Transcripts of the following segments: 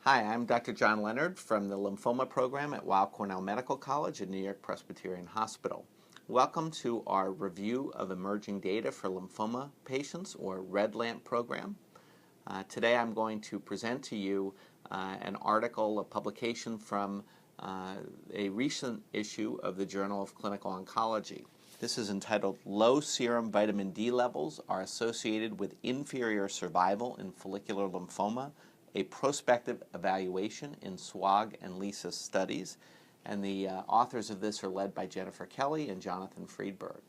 Hi, I'm Dr. John Leonard from the Lymphoma Program at Weill Cornell Medical College and New York Presbyterian Hospital. Welcome to our review of emerging data for lymphoma patients, or REDLAMP program. Today I'm going to present to you an article, a publication from a recent issue of the Journal of Clinical Oncology. This is entitled "Low Serum Vitamin D Levels Are Associated with Inferior Survival in Follicular Lymphoma, a Prospective Evaluation in SWOG and LYSA Studies." And the authors of this are led by Jennifer Kelly and Jonathan Friedberg.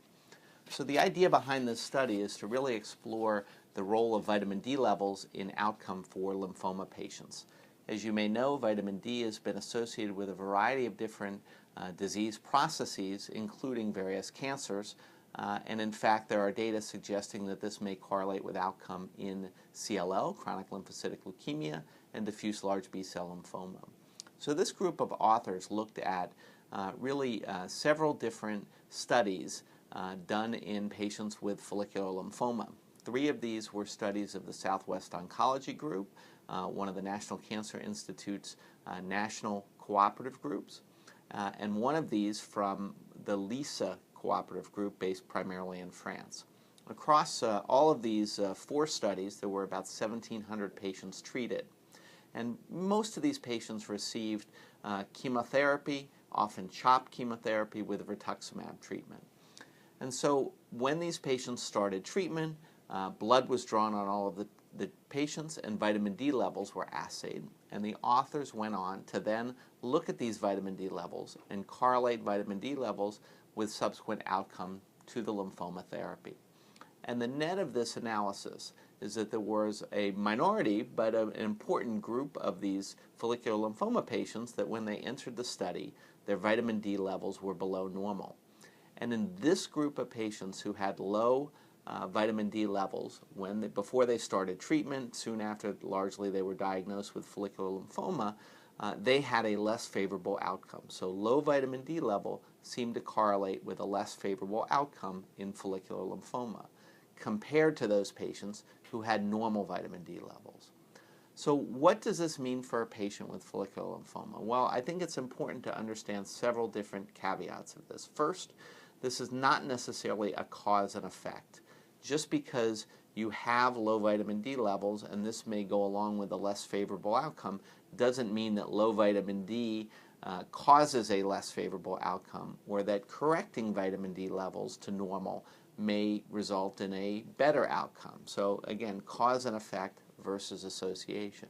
So the idea behind this study is to really explore the role of vitamin D levels in outcome for lymphoma patients. As you may know, vitamin D has been associated with a variety of different disease processes, including various cancers. And in fact, there are data suggesting that this may correlate with outcome in CLL, chronic lymphocytic leukemia, and diffuse large B-cell lymphoma. So this group of authors looked at several different studies done in patients with follicular lymphoma. 3 of these were studies of the Southwest Oncology Group, one of the National Cancer Institute's national cooperative groups, and one of these from the LYSA cooperative group based primarily in France. Across all of these 4 studies, there were about 1,700 patients treated. And most of these patients received chemotherapy, often CHOP chemotherapy with rituximab treatment. And so when these patients started treatment, blood was drawn on all of the patients and vitamin D levels were assayed. And the authors went on to then look at these vitamin D levels and correlate vitamin D levels with subsequent outcome to the lymphoma therapy. And the net of this analysis is that there was a minority, but an important group of these follicular lymphoma patients that when they entered the study, their vitamin D levels were below normal. And in this group of patients who had low vitamin D levels before they started treatment, soon after largely they were diagnosed with follicular lymphoma, they had a less favorable outcome. So low vitamin D level seemed to correlate with a less favorable outcome in follicular lymphoma compared to those patients who had normal vitamin D levels. So what does this mean for a patient with follicular lymphoma? Well, I think it's important to understand several different caveats of this. First, this is not necessarily a cause and effect. Just because you have low vitamin D levels, and this may go along with a less favorable outcome, doesn't mean that low vitamin D causes a less favorable outcome, or that correcting vitamin D levels to normal may result in a better outcome. So again, cause and effect versus association.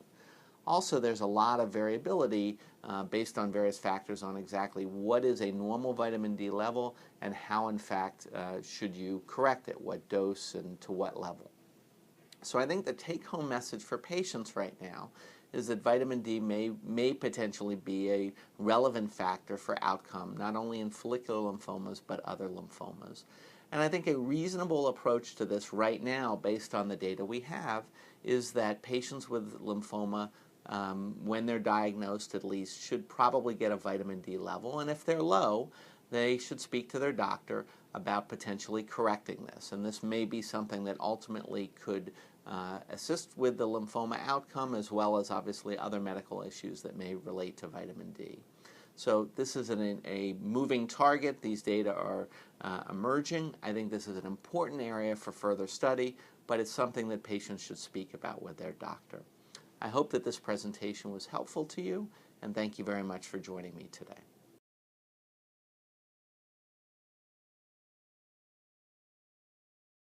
Also, there's a lot of variability based on various factors on exactly what is a normal vitamin D level and how, in fact, should you correct it, what dose and to what level. So I think the take-home message for patients right now is that vitamin D may potentially be a relevant factor for outcome, not only in follicular lymphomas, but other lymphomas. And I think a reasonable approach to this right now, based on the data we have, is that patients with lymphoma, when they're diagnosed at least, should probably get a vitamin D level. And if they're low, they should speak to their doctor about potentially correcting this. And this may be something that ultimately could assist with the lymphoma outcome, as well as obviously other medical issues that may relate to vitamin D. So this is a moving target. These data are emerging. I think this is an important area for further study, but it's something that patients should speak about with their doctor. I hope that this presentation was helpful to you, and thank you very much for joining me today.